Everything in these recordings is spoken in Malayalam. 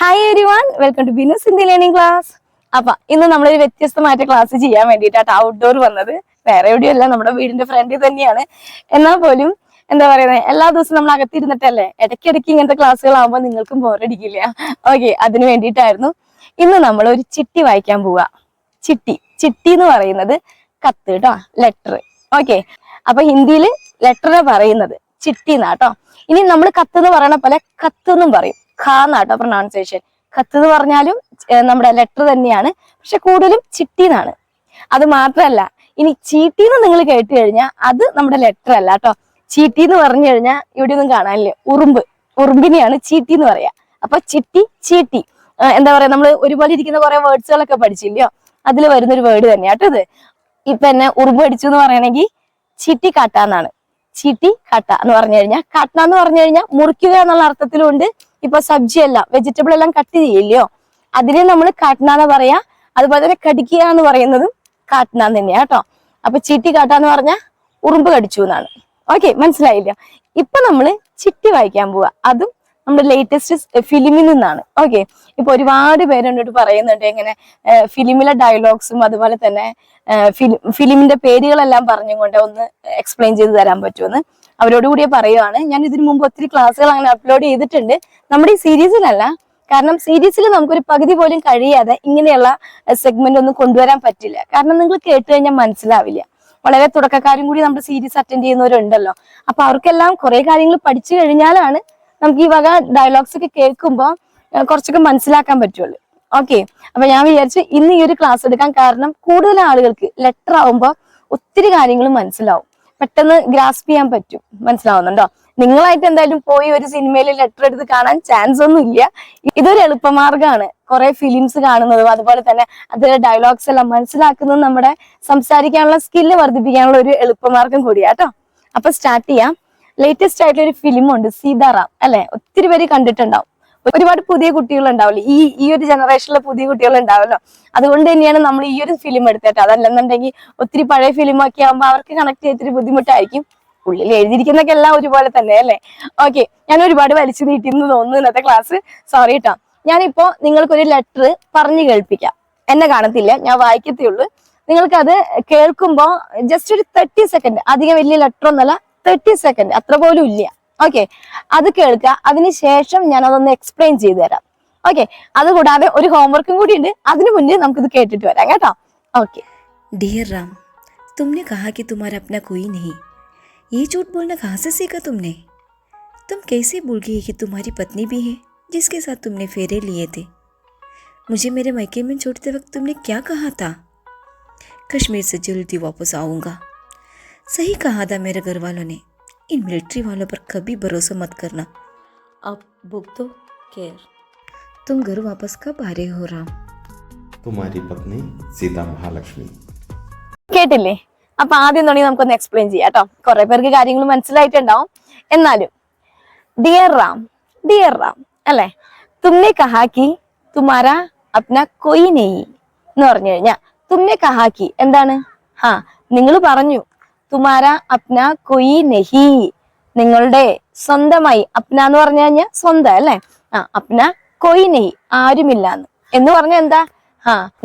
ഹായ് എവരിവൺ, വെൽക്കം ടു ബിനൂസ് ഹിന്ദി ലേണിംഗ് ക്ലാസ്. അപ്പൊ ഇന്ന് നമ്മളൊരു വ്യത്യസ്തമായിട്ട് ക്ലാസ് ചെയ്യാൻ വേണ്ടിയിട്ടാണ് ഔട്ട്ഡോർ വന്നത്. വേറെ എവിടെയല്ല, നമ്മുടെ വീടിന്റെ ഫ്രണ്ടിൽ തന്നെയാണ്. എന്നാൽ പോലും എന്താ പറയുന്നത്, എല്ലാ ദിവസവും നമ്മൾ അകത്തിരുന്നിട്ടല്ലേ, ഇടയ്ക്കിടയ്ക്ക് ഇങ്ങനത്തെ ക്ലാസ്സുകളാകുമ്പോൾ നിങ്ങൾക്കും ബോറടിക്കില്ല. ഓക്കെ, അതിന് വേണ്ടിയിട്ടായിരുന്നു. ഇന്ന് നമ്മൾ ഒരു ചിട്ടി വായിക്കാൻ പോവാ. ചിട്ടി എന്ന് പറയുന്നത് കത്ത് കേട്ടോ, ലെറ്റർ. ഓക്കെ, അപ്പൊ ഹിന്ദിയിൽ ലെറ്റർ പറയുന്നത് ചിട്ടി എന്നാട്ടോ. ഇനി നമ്മൾ കത്ത് എന്ന് പറയണ പോലെ കത്ത് എന്നും പറയും. ഖാന്നാട്ടോ പ്രൊനൗൺസിയേഷൻ. കത്ത് എന്ന് പറഞ്ഞാലും നമ്മുടെ ലെറ്റർ തന്നെയാണ്, പക്ഷെ കൂടുതലും ചിട്ടി എന്നാണ്. അത് മാത്രല്ല, ഇനി ചീട്ടി എന്ന് നിങ്ങൾ കേട്ട് കഴിഞ്ഞാൽ അത് നമ്മുടെ ലെറ്റർ അല്ല കേട്ടോ. ചീട്ടി എന്ന് പറഞ്ഞു കഴിഞ്ഞാൽ ഇവിടെ ഒന്നും കാണാനില്ലേ, ഉറുമ്പിനെയാണ് ചീട്ടി എന്ന് പറയാ. അപ്പൊ ചീട്ടി എന്താ പറയാ, നമ്മൾ ഒരുപോലെ ഇരിക്കുന്ന കുറെ വേർഡ്സുകളൊക്കെ പഠിച്ചില്ലയോ, അതിൽ വരുന്നൊരു വേർഡ് തന്നെയാട്ടോ ഇത്. ഇപ്പൊ എന്നെ ഉറുമ്പ് അടിച്ചു എന്ന് പറയണെങ്കിൽ ചീട്ടി കാട്ടാന്നാണ്. ചീട്ടി കാട്ട എന്ന് പറഞ്ഞു കഴിഞ്ഞാൽ, കാട്ട എന്ന് പറഞ്ഞു കഴിഞ്ഞാൽ മുറിക്കുക എന്നുള്ള അർത്ഥത്തിലുണ്ട്. ഇപ്പൊ സബ്ജി എല്ലാം, വെജിറ്റബിൾ എല്ലാം കട്ട് ചെയ്യില്ലയോ, അതിനെ നമ്മൾ കാട്ടനാന്ന് പറയാ. അതുപോലെ തന്നെ കടിക്കുക എന്ന് പറയുന്നതും കാട്ടനാന്ന് തന്നെയാ കേട്ടോ. അപ്പൊ ചീട്ടി കാട്ടാന്ന് പറഞ്ഞാൽ ഉറുമ്പ് കടിച്ചു എന്നാണ്. ഓക്കെ, മനസ്സിലായില്ല? ഇപ്പൊ നമ്മള് ചിട്ടി വായിക്കാൻ പോവാ, അതും നമ്മുടെ ലേറ്റസ്റ്റ് ഫിലിമിൽ നിന്നാണ്. ഓക്കെ, ഇപ്പൊ ഒരുപാട് പേരെന്നോട് പറയുന്നുണ്ട് ഇങ്ങനെ ഫിലിമിലെ ഡയലോഗ്സും അതുപോലെ തന്നെ ഫിലിമിന്റെ പേരുകളെല്ലാം പറഞ്ഞുകൊണ്ട് ഒന്ന് എക്സ്പ്ലെയിൻ ചെയ്ത് തരാൻ പറ്റുമെന്ന് അവരോട് കൂടിയേ പറയുവാണ്. ഞാൻ ഇതിനു മുമ്പ് ഒത്തിരി ക്ലാസ്സുകൾ അങ്ങനെ അപ്ലോഡ് ചെയ്തിട്ടുണ്ട്, നമ്മുടെ ഈ സീരീസിലല്ല. കാരണം സീരീസിൽ നമുക്കൊരു പകുതി പോലും കഴിയാതെ ഇങ്ങനെയുള്ള സെഗ്മെന്റ് ഒന്നും കൊണ്ടുവരാൻ പറ്റില്ല. കാരണം നിങ്ങൾ കേട്ട് കഴിഞ്ഞാൽ മനസ്സിലാവില്ല. വളരെ തുടക്കക്കാരും കൂടി നമ്മുടെ സീരീസ് അറ്റൻഡ് ചെയ്യുന്നവരുണ്ടല്ലോ. അപ്പൊ അവർക്കെല്ലാം കുറെ കാര്യങ്ങൾ പഠിച്ചു കഴിഞ്ഞാലാണ് നമുക്ക് ഈ വക ഡയലോഗ്സ് ഒക്കെ കേൾക്കുമ്പോൾ കുറച്ചൊക്കെ മനസ്സിലാക്കാൻ പറ്റുള്ളൂ. ഓക്കെ, അപ്പൊ ഞാൻ വിചാരിച്ചു ഇന്ന് ഈ ഒരു ക്ലാസ് എടുക്കാൻ കാരണം, കൂടുതൽ ആളുകൾക്ക് ലെറ്റർ ആവുമ്പോൾ ഒത്തിരി കാര്യങ്ങൾ മനസ്സിലാവും, പെട്ടെന്ന് ഗ്രാസ്പ് ചെയ്യാൻ പറ്റും. മനസ്സിലാവുന്നുണ്ടോ? നിങ്ങളായിട്ട് എന്തായാലും പോയി ഒരു സിനിമയിൽ ലെറ്റർ എടുത്ത് കാണാൻ ചാൻസ് ഒന്നും ഇല്ല. ഇതൊരു എളുപ്പമാർഗ്ഗമാണ്. കുറെ ഫിലിംസ് കാണുന്നതും അതുപോലെ തന്നെ അതിലെ ഡയലോഗ്സ് എല്ലാം മനസ്സിലാക്കുന്നതും നമ്മുടെ സംസാരിക്കാനുള്ള സ്കില്ല് വർദ്ധിപ്പിക്കാനുള്ള ഒരു എളുപ്പമാർഗ്ഗം കൂടിയാട്ടോ. അപ്പൊ സ്റ്റാർട്ട് ചെയ്യാം. ലേറ്റസ്റ്റ് ആയിട്ടുള്ള ഒരു ഫിലിം ഉണ്ട്, സീതാറാം അല്ലെ. ഒത്തിരി പേര് കണ്ടിട്ടുണ്ടാവും. ഒരുപാട് പുതിയ കുട്ടികൾ ഉണ്ടാവില്ലേ, ഈ ഒരു ജനറേഷനിലെ പുതിയ കുട്ടികൾ ഉണ്ടാവല്ലോ. അതുകൊണ്ട് തന്നെയാണ് നമ്മൾ ഈ ഒരു ഫിലിം എടുത്തിട്ട്. അതല്ലെന്നുണ്ടെങ്കിൽ ഒത്തിരി പഴയ ഫിലിമൊക്കെ ആകുമ്പോൾ അവർക്ക് കണക്ട് ചെയ്തിട്ട് ബുദ്ധിമുട്ടായിരിക്കും. ഉള്ളിൽ എഴുതിയിരിക്കുന്നൊക്കെ എല്ലാം ഒരുപോലെ തന്നെ അല്ലേ. ഓക്കെ, ഞാൻ ഒരുപാട് വലിച്ചു നീട്ടിന്ന് തോന്നുന്നു ഇന്നത്തെ ക്ലാസ്. സോറി കേട്ടോ. ഞാനിപ്പോ നിങ്ങൾക്കൊരു ലെറ്റർ പറഞ്ഞു കേൾപ്പിക്കാം. എന്നെ കാണത്തില്ല, ഞാൻ വായിക്കത്തേ ഉള്ളൂ. നിങ്ങൾക്കത് കേൾക്കുമ്പോ ജസ്റ്റ് ഒരു 30 സെക്കൻഡ്, അധികം വലിയ ലെറ്റർ ഒന്നല്ല, 30 സെക്കൻഡ്, അത്ര പോലും ഇല്ല. ഓക്കെ, അത് കേൾക്കുക. അതിനുശേഷം ഞാൻ അതൊന്ന് എക്സ്പ്ലെയിൻ ചെയ്തു തരാം. ഓക്കെ, അതുകൂടാതെ ഒരു ഹോംവർക്കും കൂടി ഉണ്ട്. അതിനു മുന്നേ നമുക്കിത് കേട്ടിട്ട് വരാം കേട്ടോ. ഓക്കെ. डियर राम, तुमने कहा कि तुम्हारा अपना कोई नहीं. ये झूठ बोलना कहाँ से सीखा तुमने? तुम कैसे भूल गई कि तुम्हारी पत्नी भी है जिसके साथ तुमने फेरे लिए थे? मुझे मेरे मायके में छोड़ते वक्त तुमने क्या कहा था? कश्मीर से जल्दी वापस आऊँगा. सही कहा था मेरे घर वालों ने. इन मिलिट्री वालों पर कभी भरोसा मत करना. अब भुगतो केयर. तुम घर वापस कब आ रहे हो राम? तुम्हारी पत्नी सीता महालक्ष्मी. കേട്ടില്ലേ? അപ്പൊ ആദ്യം തുടങ്ങി നമുക്കൊന്ന് എക്സ്പ്ലെയിൻ ചെയ്യാം കേട്ടോ. കുറെ പേർക്ക് കാര്യങ്ങൾ മനസ്സിലായിട്ടുണ്ടാവും. എന്നാലും ഡിയർ റാം അല്ലെ, തുമ്നെ കഹാക്കി തുമാര അപ്ന കൊയ് നെയ് എന്ന് പറഞ്ഞു കഴിഞ്ഞാൽ, തുമ്നെ കഹാക്കി എന്താണ്? നിങ്ങൾ പറഞ്ഞു, തുമാര അപ്ന കൊയ് നെഹി, നിങ്ങളുടെ സ്വന്തമായി. അപ്ന എന്ന് പറഞ്ഞു കഴിഞ്ഞാൽ സ്വന്തം അല്ലെ. അപ്ന കൊയ് നെഹി, ആരുമില്ലാന്ന് എന്ന് പറഞ്ഞ എന്താ?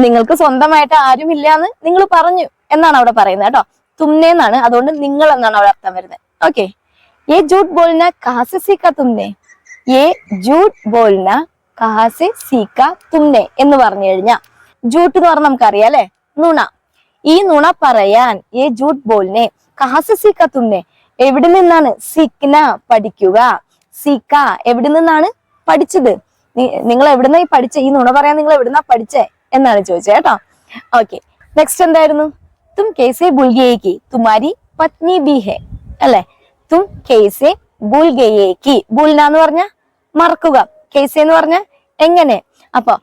നിങ്ങൾക്ക് സ്വന്തമായിട്ട് ആരുമില്ലാന്ന് നിങ്ങൾ പറഞ്ഞു എന്നാണ് അവിടെ പറയുന്നത് കേട്ടോ. തുമ്നെ എന്നാണ്, അതുകൊണ്ട് നിങ്ങൾ എന്നാണ് അവിടെ അർത്ഥം വരുന്നത്. ഓക്കെ, യേ ജൂട്ട് ബോൾന കഹാ സെ സീഖാ തുമ്നെ. യേ ജൂട്ട് ബോൾന കഹാ സെ സീഖാ തുമ്നെ എന്ന് പറഞ്ഞു കഴിഞ്ഞാൽ, ജൂട്ട് എന്ന് പറഞ്ഞാൽ നമുക്കറിയാം അല്ലെ, നുണ. ഈ നുണ പറയാൻ യേ ജൂട്ട് ബോൾനെ കഹാ സെ സീഖാ തുമ്നെ, എവിടെ നിന്നാണ്? സീഖ്ന, പഠിക്കുക. സീഖ, എവിടെ നിന്നാണ് പഠിച്ചത്? നിങ്ങൾ എവിടുന്ന ഈ പഠിച്ച ഈ നുണ പറയാൻ നിങ്ങൾ എവിടുന്നാ പഠിച്ചേ എന്നാണ് ചോദിച്ചത് കേട്ടോ. ഓക്കെ, നെക്സ്റ്റ് എന്തായിരുന്നു? തും കേസെ ഭൂൽ ഗയേ കി തുമാരി പത്നി ബി ഹെ അല്ലെ. തും കേസെ ഭൂൽ ഗയേ കി, ഭൂൽന എന്ന് പറഞ്ഞ മറക്കുക, കേസെ എന്ന് പറഞ്ഞ എങ്ങനെ. അപ്പൊ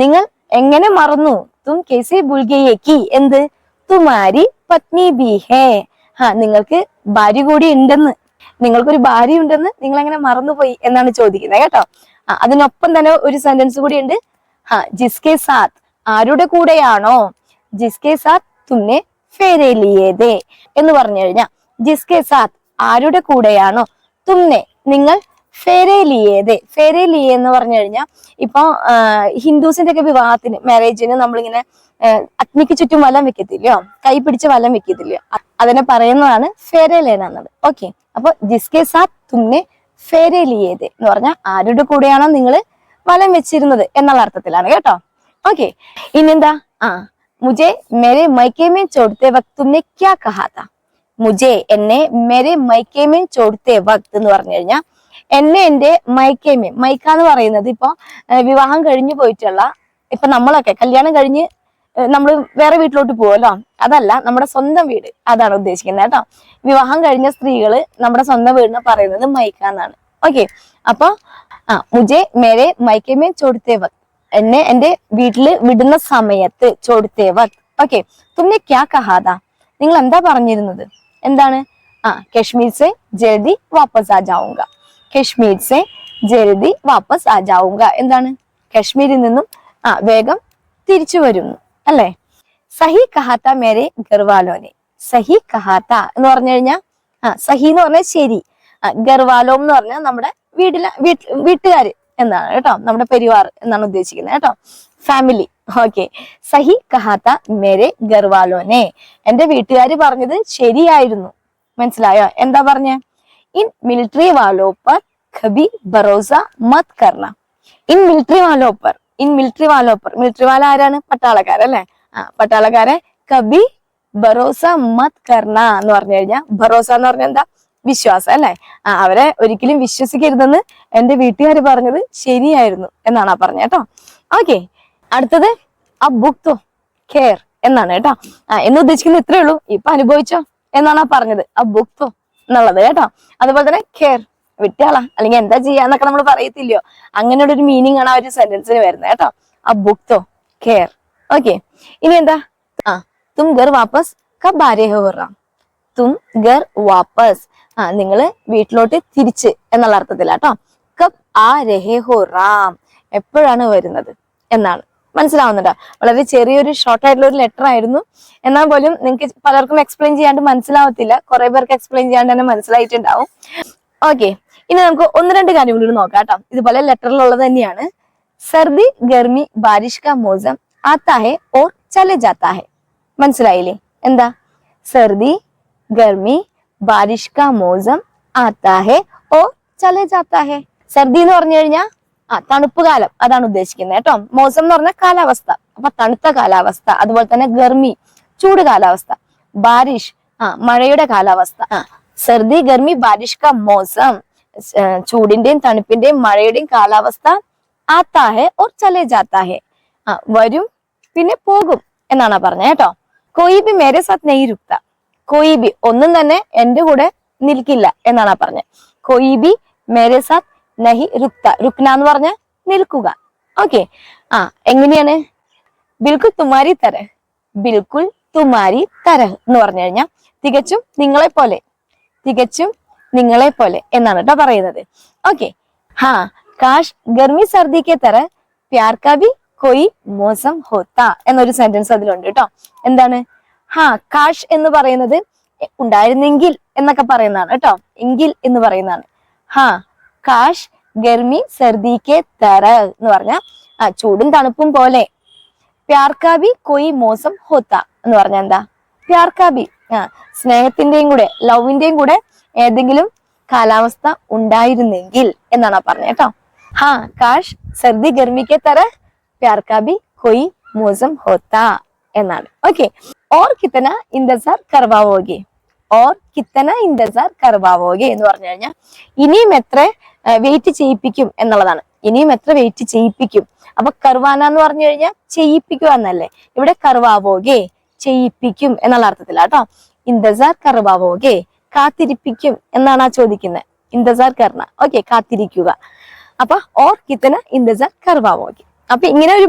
നിങ്ങൾ എങ്ങനെ മറന്നു? തും കേസെ ഭൂൽ ഗയേ കി, എന്ത്? തുമാരി പത്നി ബി ഹെ, നിങ്ങൾക്ക് ഭാര്യ കൂടി ഉണ്ടെന്ന്, നിങ്ങൾക്കൊരു ഭാര്യ ഉണ്ടെന്ന് നിങ്ങൾ എങ്ങനെ മറന്നുപോയി എന്നാണ് ചോദിക്കുന്നത് കേട്ടോ. അതിനൊപ്പം തന്നെ ഒരു സെന്റൻസ് കൂടി ഉണ്ട്. ജിസ്കെ സാത്ത്, ആരുടെ കൂടെയാണോ? ജിസ്കെ സാത്ത് തുമ്നെ ഫേരെ ലിയേ ദേ എന്ന് പറഞ്ഞു കഴിഞ്ഞാൽ, ജിസ്കെ സാത്ത്, ആരുടെ കൂടെയാണോ? തുമ്നെ, നിങ്ങൾ ഫേരെ ലിയേതെ. ഫേരെ ലിയേ എന്ന് പറഞ്ഞു കഴിഞ്ഞാൽ ഇപ്പൊ ഹിന്ദുസിന്റെ ഒക്കെ വിവാഹത്തിന് മാരേജിന് നമ്മളിങ്ങനെ അഗ്നിക്ക് ചുറ്റും വലം വെക്കത്തില്ലയോ, കൈ പിടിച്ച് വലം വെക്കത്തില്ലയോ, അതിനെ പറയുന്നതാണ് ഫേരെ ലേന എന്നത്. ഓക്കെ, അപ്പൊ ജിസ്കെ സാത്ത് തുമ്നെ ഫേരെ ലിയേതെ എന്ന് പറഞ്ഞാൽ ആരുടെ കൂടെയാണോ നിങ്ങൾ വലം വെച്ചിരുന്നത് എന്നുള്ള അർത്ഥത്തിലാണ് കേട്ടോ. ഓക്കെ, ഇനിയെന്താ, മുജെ മേരെ മൈക്കെ മേ ചോടത്തെ വക്ത് തുമ്നെ ക്യാ കഹാ താ. മുജെ എന്നെ മേരെ മൈക്കെ മേ ചോടത്തെ വക്ത് എന്ന് പറഞ്ഞു കഴിഞ്ഞാൽ എന്നെ എന്റെ മൈക്കേമേ, മൈക്ക എന്ന് പറയുന്നത് ഇപ്പൊ വിവാഹം കഴിഞ്ഞു പോയിട്ടുള്ള, ഇപ്പൊ നമ്മളൊക്കെ കല്യാണം കഴിഞ്ഞ് നമ്മൾ വേറെ വീട്ടിലോട്ട് പോവല്ലോ, അതല്ല, നമ്മുടെ സ്വന്തം വീട്, അതാണ് ഉദ്ദേശിക്കുന്നത് കേട്ടോ. വിവാഹം കഴിഞ്ഞ സ്ത്രീകള് നമ്മുടെ സ്വന്തം വീടിനെ പറയുന്നത് മൈക്ക എന്നാണ്. ഓക്കെ, അപ്പൊ മുജെ മേരെ മൈക്കേമേ ചോടത്തെ വക്ത്, എന്നെ എന്റെ വീട്ടില് വിടുന്ന സമയത്ത് ചോടത്തെ വക്ത്. ഓക്കെ, തുമ്നെ ക്യാ കഹാതാ, നിങ്ങൾ എന്താ പറഞ്ഞിരുന്നത്, എന്താണ്, കശ്മീർ സെ ജൽദി വാപ്പസ് ആ ജാഊംഗ. കശ്മീർ സെ ജൽദി വാപ്പസ് ആ ജാഊംഗ എന്താണ്, കശ്മീരിൽ നിന്നും വേഗം തിരിച്ചു വരുന്നു അല്ലെ. സഹി കഹാത്ത മേരെ ഗർവാലോനെ. സഹി കഹാത്ത എന്ന് പറഞ്ഞു കഴിഞ്ഞാൽ സഹി എന്ന് പറഞ്ഞാൽ ശരി, ഗർവാലോ എന്ന് പറഞ്ഞാൽ നമ്മുടെ വീട്ടുകാര് എന്നാണ് കേട്ടോ, നമ്മുടെ പരിവാർ എന്നാണ് ഉദ്ദേശിക്കുന്നത് കേട്ടോ, ഫാമിലി. ഓക്കെ, സഹി കഹാത്ത മേരെ ഗർവാലോനെ, എന്റെ വീട്ടുകാര് പറഞ്ഞത് ശരിയായിരുന്നു. മനസ്സിലായോ എന്താ പറഞ്ഞ? इन मिलिट्री वालों पर कभी भरोसा मत करना. इन मिलिट्री वालों पर, इन मिलिट्री वालों पर, मिलिट्री वाला ആരാണ്? പട്ടാളക്കാരല്ലേ. പട്ടാളക്കാരെ കബി ഭരോസ മത് കർണ എന്ന് പറഞ്ഞു കഴിഞ്ഞാൽ, ഭരോസ എന്ന് പറഞ്ഞാൽ എന്താ? വിശ്വാസം അല്ലെ. അവരെ ഒരിക്കലും വിശ്വസിക്കരുതെന്ന് എന്റെ വീട്ടുകാർ പറഞ്ഞത് ശരിയായിരുന്നു എന്നാണ് പറഞ്ഞത് കേട്ടോ. ഓക്കെ, അടുത്തത് അബുക്തോ കെയർ എന്നാണ് കേട്ടോ. എന്ന് ഉദ്ദേശിക്കുന്നത് ഇത്രേ ഉള്ളൂ, ഇപ്പൊ അനുഭവിച്ചോ എന്നാണ് പറഞ്ഞത്, അബുക്തോ എന്നുള്ളത് കേട്ടോ. അതുപോലെ തന്നെ കെയർ, വിട്ടാളാ അല്ലെങ്കിൽ എന്താ ചെയ്യാന്നൊക്കെ നമ്മൾ പറയത്തില്ലയോ, അങ്ങനെയുള്ള ഒരു മീനിങ് ആണ് ആ ഒരു സെന്റൻസിന് വരുന്നത് കേട്ടോ. അബുക്തോ കെയർ. ഓക്കെ, ഇനി എന്താ, തും ഗർ വാപ്പസ് കബ് ആ രഹേ ഹോ റാം. തും ഗർ വാപ്പസ്, നിങ്ങള് വീട്ടിലോട്ട് തിരിച്ച് എന്നുള്ള അർത്ഥത്തിലാട്ടോ. കബ് ആ രഹേ ഹോ റാം, എപ്പോഴാണ് വരുന്നത് എന്നാണ്. മനസ്സിലാവുന്നുണ്ടോ? വളരെ ചെറിയൊരു ഷോർട്ട് ആയിട്ടുള്ള ഒരു ലെറ്റർ ആയിരുന്നു, എന്നാൽ പോലും നിങ്ങൾക്ക് പലർക്കും എക്സ്പ്ലെയിൻ ചെയ്യാണ്ട് മനസ്സിലാവത്തില്ല, കുറെ പേർക്ക് എക്സ്പ്ലെയിൻ ചെയ്യാണ്ട് തന്നെ മനസ്സിലായിട്ടുണ്ടാവും. ഓക്കെ, ഇനി നമുക്ക് ഒന്ന് രണ്ട് കാര്യം കൂടി നോക്കാം കേട്ടോ. ഇതുപോലെ ലെറ്ററിലുള്ളത് തന്നെയാണ്. സർദി ഗർമി ബാരിഷ് കാ മൗസം ആത്താ ഹെ ഓർ ചലെ ജാത്താ ഹെ. മനസ്സിലായില്ലേ എന്താ? സർദി ഗർമി ബാരിഷ് കാ മൗസം ആത്താ ഹെ ഓർ ചലെ ജാത്താ ഹെ. സർദി എന്ന് പറഞ്ഞു കഴിഞ്ഞാൽ തണുപ്പ് കാലം, അതാണ് ഉദ്ദേശിക്കുന്നത് കേട്ടോ. മൗസം എന്ന് പറഞ്ഞാൽ കാലാവസ്ഥ, അപ്പൊ തണുത്ത കാലാവസ്ഥ. അതുപോലെ തന്നെ ഗർമി ചൂട് കാലാവസ്ഥ, ബാരിഷ് മഴയുടെ കാലാവസ്ഥ. സർദി ഗർമി ബാരിഷ് കാ മൗസം, ചൂടിന്റെയും തണുപ്പിന്റെയും മഴയുടെയും കാലാവസ്ഥ. ആത്താ ഹെ ഓർ ചലെ ജാത്താ ഹെ, വരും പിന്നെ പോകും എന്നാണ് പറഞ്ഞത് കേട്ടോ. കോയി ബി മേരെ സാത്ത് നെയ് രുക്ത. കോയി ബി, ഒന്നും തന്നെ എന്റെ കൂടെ നിൽക്കില്ല എന്നാണ് പറഞ്ഞത്. കോയി ബി മേരെ സാത്ത് നഹി രുക്ത. രുക്ന എന്ന് പറഞ്ഞ നിൽക്കുക. ഓക്കെ, എങ്ങനെയാണ്? ബിൽക്കുൽ തുമാരി തരഹ്, ബിൽക്കുൽ തുമാരി തരഹ് എന്ന് പറഞ്ഞു കഴിഞ്ഞാൽ തികച്ചും നിങ്ങളെ പോലെ, തികച്ചും നിങ്ങളെ പോലെ എന്നാണ് കേട്ടോ പറയുന്നത്. ഓക്കെ, കാഷ് ഗർമി സർദിക്കെ തരഹ് പ്യാർ കാ ഭി കോയി മോസം ഹോത്താ എന്നൊരു സെന്റൻസ് അതിലുണ്ട് കേട്ടോ. എന്താണ്? കാഷ് എന്ന് പറയുന്നത് ഉണ്ടായിരുന്നെങ്കിൽ എന്നൊക്കെ പറയുന്നതാണ് കേട്ടോ. എങ്കിൽ എന്ന് പറയുന്നതാണ്. കാഷ് ഗർമി സർദിക്കെ തരഹ് എന്ന് പറഞ്ഞ ചൂടും തണുപ്പും പോലെ. പ്യാർക്കാബി കോയി മോസം ഹോത്ത എന്ന് പറഞ്ഞ എന്താ? പ്യാർക്കാബി സ്നേഹത്തിന്റെയും കൂടെ, ലവിന്റെയും കൂടെ ഏതെങ്കിലും കാലാവസ്ഥ ഉണ്ടായിരുന്നെങ്കിൽ എന്നാണ് പറഞ്ഞത് കേട്ടോ. കാഷ് സർദി ഗർമിക്കെ തരഹ് പ്യാർക്കാബി കോയി മോസം ഹോത്ത എന്നാണ്. ഓക്കെ, ഓർ കിത്തന ഇന്തസാർ കർവാവോഗെ. ഓർ കിത്തന ഇന്തസാർ കർവാവോഗെ എന്ന് പറഞ്ഞു കഴിഞ്ഞാൽ ഇനിയും എത്ര വെയിറ്റ് ചെയ്യിപ്പിക്കും എന്നുള്ളതാണ്. ഇനിയും എത്ര വെയിറ്റ് ചെയ്യിപ്പിക്കും. അപ്പൊ കർവാന എന്ന് പറഞ്ഞു കഴിഞ്ഞാൽ ചെയ്യിപ്പിക്കുക എന്നല്ലേ. ഇവിടെ കർവാവോഗെ ചെയ്യിപ്പിക്കും എന്നുള്ള അർത്ഥത്തിലാട്ടോ. ഇന്തസാർ കർവാവോഗെ കാത്തിരിപ്പിക്കും എന്നാണ് ചോദിക്കുന്നത്. ഇന്തസാർ കർണ, ഓക്കെ, കാത്തിരിക്കുക. അപ്പൊ ഓർ കിത്തന ഇന്തസാർ കർവാവോഗെ. അപ്പൊ ഇങ്ങനെ ഒരു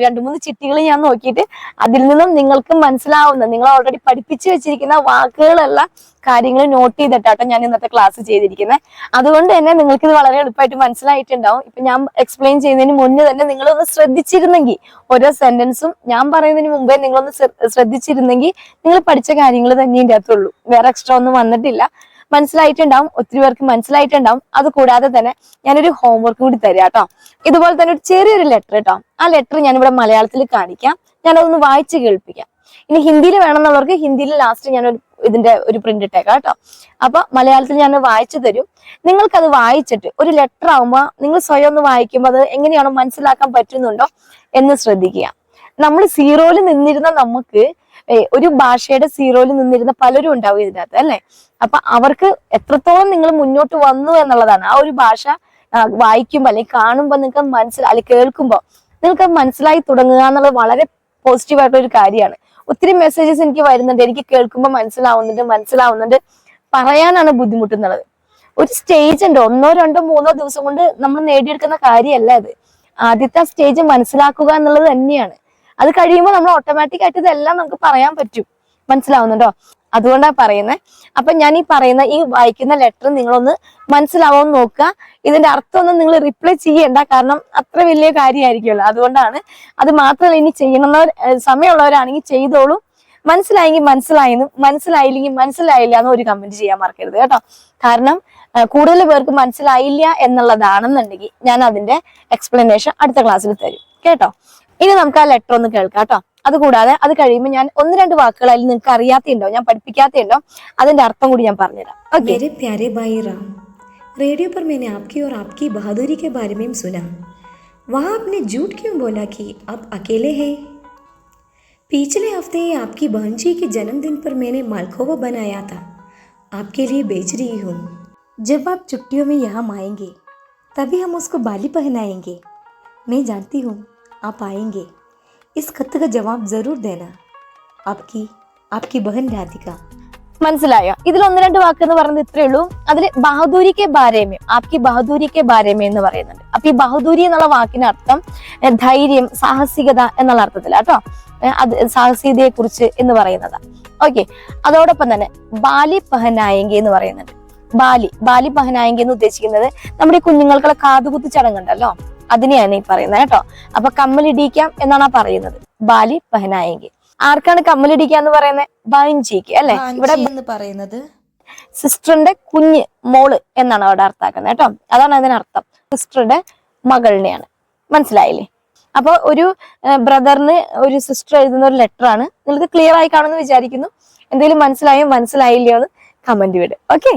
രണ്ട് മൂന്ന് ചിട്ടികൾ ഞാൻ നോക്കിയിട്ട് അതിൽ നിന്നും നിങ്ങൾക്ക് മനസ്സിലാവുന്ന, നിങ്ങൾ ഓൾറെഡി പഠിപ്പിച്ചു വെച്ചിരിക്കുന്ന വാക്കുകളുള്ള കാര്യങ്ങൾ നോട്ട് ചെയ്തിട്ടാട്ടോ ഞാൻ ഇന്നത്തെ ക്ലാസ് ചെയ്തിരിക്കുന്നത്. അതുകൊണ്ട് തന്നെ നിങ്ങൾക്ക് ഇത് വളരെ എളുപ്പമായിട്ട് മനസ്സിലായിട്ടുണ്ടാവും. ഇപ്പൊ ഞാൻ എക്സ്പ്ലെയിൻ ചെയ്യുന്നതിന് മുന്നേ തന്നെ നിങ്ങളൊന്ന് ശ്രദ്ധിച്ചിരുന്നെങ്കിൽ, ഓരോ സെന്റൻസും ഞാൻ പറയുന്നതിന് മുമ്പേ നിങ്ങളൊന്ന് ശ്രദ്ധിച്ചിരുന്നെങ്കിൽ നിങ്ങൾ പഠിച്ച കാര്യങ്ങൾ തന്നെ ഇതിൻ്റെ അകത്തുള്ളൂ, വേറെ എക്സ്ട്രാ ഒന്നും വന്നിട്ടില്ല. മനസ്സിലായിട്ടുണ്ടാവും, ഒത്തിരി പേർക്ക് മനസ്സിലായിട്ടുണ്ടാവും. അത് കൂടാതെ തന്നെ ഞാനൊരു ഹോംവർക്ക് കൂടി തരാം കേട്ടോ. ഇതുപോലെ തന്നെ ഒരു ചെറിയൊരു ലെറ്റർ കേട്ടോ. ആ ലെറ്റർ ഞാനിവിടെ മലയാളത്തിൽ കാണിക്കാം, ഞാനതൊന്ന് വായിച്ച് കേൾപ്പിക്കാം. ഇനി ഹിന്ദിയിൽ വേണമെന്നുള്ളവർക്ക് ഹിന്ദിയിൽ ലാസ്റ്റ് ഞാനൊരു ഇതിന്റെ ഒരു പ്രിന്റ് ഇട്ടേക്കാം കേട്ടോ. അപ്പൊ മലയാളത്തിൽ ഞാൻ വായിച്ചു തരും. നിങ്ങൾക്കത് വായിച്ചിട്ട് ഒരു ലെറ്റർ ആകുമ്പോൾ നിങ്ങൾ സ്വയം ഒന്ന് വായിക്കുമ്പോൾ അത് എങ്ങനെയാണോ മനസ്സിലാക്കാൻ പറ്റുന്നുണ്ടോ എന്ന് ശ്രദ്ധിക്കുക. നമ്മൾ സീറോയിൽ നിന്നിരുന്ന നമുക്ക് ഒരു ഭാഷയുടെ സീറോയിൽ നിന്നിരുന്ന പലരും ഉണ്ടാവും ഇതിനകത്ത് അല്ലെ. അപ്പൊ അവർക്ക് എത്രത്തോളം നിങ്ങൾ മുന്നോട്ട് വന്നു എന്നുള്ളതാണ് ആ ഒരു ഭാഷ വായിക്കുമ്പോൾ അല്ലെങ്കിൽ കാണുമ്പോൾ നിങ്ങൾക്ക് അല്ലെങ്കിൽ കേൾക്കുമ്പോൾ നിങ്ങൾക്ക് മനസ്സിലായി തുടങ്ങുക എന്നുള്ളത് വളരെ പോസിറ്റീവ് ആയിട്ടുള്ള ഒരു കാര്യമാണ്. ഒത്തിരി മെസ്സേജസ് എനിക്ക് വരുന്നുണ്ട്, എനിക്ക് കേൾക്കുമ്പോൾ മനസ്സിലാവുന്നുണ്ട്, പറയാനാണ് ബുദ്ധിമുട്ടുന്നത്. ഒരു സ്റ്റേജ് ഉണ്ട്, 1, 2, 3 ദിവസം കൊണ്ട് നമ്മൾ നേടിയെടുക്കുന്ന കാര്യമല്ല അത്. ആദ്യത്തെ സ്റ്റേജ് മനസ്സിലാക്കുക എന്നുള്ളത് തന്നെയാണ്. അത് കഴിയുമ്പോൾ നമ്മൾ ഓട്ടോമാറ്റിക് ആയിട്ട് ഇതെല്ലാം നമുക്ക് പറയാൻ പറ്റും. മനസ്സിലാവുന്നുണ്ടോ? അതുകൊണ്ടാണ് പറയുന്നത്. അപ്പൊ ഞാൻ ഈ പറയുന്ന ഈ വായിക്കുന്ന ലെറ്റർ നിങ്ങളൊന്ന് മനസ്സിലാവുമെന്ന് നോക്കുക. ഇതിന്റെ അർത്ഥമൊന്നും നിങ്ങൾ റിപ്ലൈ ചെയ്യണ്ട, കാരണം അത്ര വലിയ കാര്യമായിരിക്കുമല്ലോ. അതുകൊണ്ടാണ്. അത് മാത്രമല്ല, ഇനി ചെയ്യണമെന്നവർ സമയമുള്ളവരാണെങ്കിൽ ചെയ്തോളൂ. മനസ്സിലായെങ്കിൽ മനസ്സിലായെന്നും മനസ്സിലായില്ലെങ്കിൽ മനസ്സിലായില്ല എന്ന് ഒരു കമന്റ് ചെയ്യാൻ മറക്കരുത് കേട്ടോ. കാരണം കൂടുതൽ പേർക്ക് മനസ്സിലായില്ല എന്നുള്ളതാണെന്നുണ്ടെങ്കിൽ ഞാൻ അതിന്റെ എക്സ്പ്ലനേഷൻ അടുത്ത ക്ലാസ്സിൽ തരും കേട്ടോ. ഇനി നമുക്ക് ആ ലെറ്റർ ഒന്ന് കേൾക്കാം കേട്ടോ. അതുകൂടാതെ അത് കഴിയുമ്പോൾ ഞാൻ 1-2 വാക്കുകൾ അതിൽ നിങ്ങൾക്ക് അറിയാത്തയുണ്ടോ, ഞാൻ പഠിപ്പിക്കാത്തയുണ്ടോ, അതിന്റെ അർത്ഥം കൂടി ഞാൻ പറഞ്ഞുതരാം. ഓക്കെ. मेरे प्यारे भाई राम, रेडियो पर मैंने आपकी और आपकी बहादुरी के बारे में सुना. वहाँ आपने झूठ क्यों बोला कि आप अकेले हैं? पिछले हफ्ते आपकी बहन जी के जन्मदिन पर मैंने मालखोवा बनाया था, आपके लिए बेच रही हूँ. जब आप छुट्टियों में यहाँ आएंगे तभी हम उसको बाली पहनाएंगे. मैं जानती हूँ आप आएंगे. इस खत का जवाब जरूर देना. आपकी बहन राधिका. മനസ്സിലായോ? ഇതിൽ 1-2 വാക്ക് എന്ന് പറയുന്നത് ഇത്രേ ഉള്ളൂ. അതിൽ ബഹദൂരിക്ക് ബാരേമേ, ആപ്കി ബഹദൂരിക്ക് ബാരേമേ എന്ന് പറയുന്നുണ്ട്. അപ്പൊ ഈ ബഹദൂരി എന്നുള്ള വാക്കിന് അർത്ഥം ധൈര്യം, സാഹസികത എന്നുള്ള അർത്ഥത്തിലാട്ടോ. അത് സാഹസികതയെ കുറിച്ച് എന്ന് പറയുന്നതാ. ഓക്കെ. അതോടൊപ്പം തന്നെ ബാലി പഹനായെങ്കി എന്ന് പറയുന്നുണ്ട്. ബാലി പഹനായെങ്കി എന്ന് ഉദ്ദേശിക്കുന്നത് നമ്മുടെ കുഞ്ഞുങ്ങൾക്കുള്ള കാതുകുത്ത് ചടങ്ങുണ്ടല്ലോ, അതിനെയാണ് ഈ പറയുന്നത് കേട്ടോ. അപ്പൊ കമ്മലിടിക്കാം എന്നാണ് പറയുന്നത്, ബാലി പഹനായെങ്കി. ആർക്കാണ് കമ്മലിടിക്കുക എന്ന് പറയുന്നത്? ബാഞ്ചിക്ക് അല്ലെ. ഇവിടെ എന്ന് പറയുന്നത് സിസ്റ്ററിന്റെ കുഞ്ഞ്, മോള് എന്നാണ് അവിടെ അർത്ഥാക്കുന്നത് കേട്ടോ. അതാണ് അതിനർത്ഥം, സിസ്റ്ററുടെ മകളിനെയാണ്. മനസ്സിലായില്ലേ? അപ്പൊ ഒരു ബ്രദറിന് ഒരു സിസ്റ്റർ എഴുതുന്ന ഒരു ലെറ്റർ ആണ്. നിങ്ങൾക്ക് ക്ലിയർ ആയി കാണുമെന്ന് വിചാരിക്കുന്നു. എന്തെങ്കിലും മനസ്സിലായില്ലയോ എന്ന് കമന്റ് വിട്. ഓക്കെ.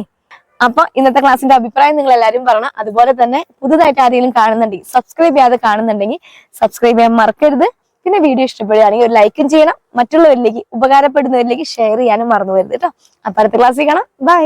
അപ്പൊ ഇന്നത്തെ ക്ലാസ്സിന്റെ അഭിപ്രായം നിങ്ങൾ എല്ലാവരും പറയണം. അതുപോലെ തന്നെ പുതുതായിട്ട് ആരെങ്കിലും കാണുന്നുണ്ടെങ്കിൽ, സബ്സ്ക്രൈബ് ചെയ്യാതെ കാണുന്നുണ്ടെങ്കിൽ സബ്സ്ക്രൈബ് ചെയ്യാൻ മറക്കരുത്. പിന്നെ വീഡിയോ ഇഷ്ടപ്പെടുകയാണെങ്കിൽ ഒരു ലൈക്കും ചെയ്യണം. മറ്റുള്ളവരിലേക്ക് ഉപകാരപ്പെടുന്നവരിലേക്ക് ഷെയർ ചെയ്യാനും മറന്നു വരുത് കേട്ടോ. അപ്പൊ അടുത്ത ക്ലാസ്സിൽ കാണാം. ബൈ.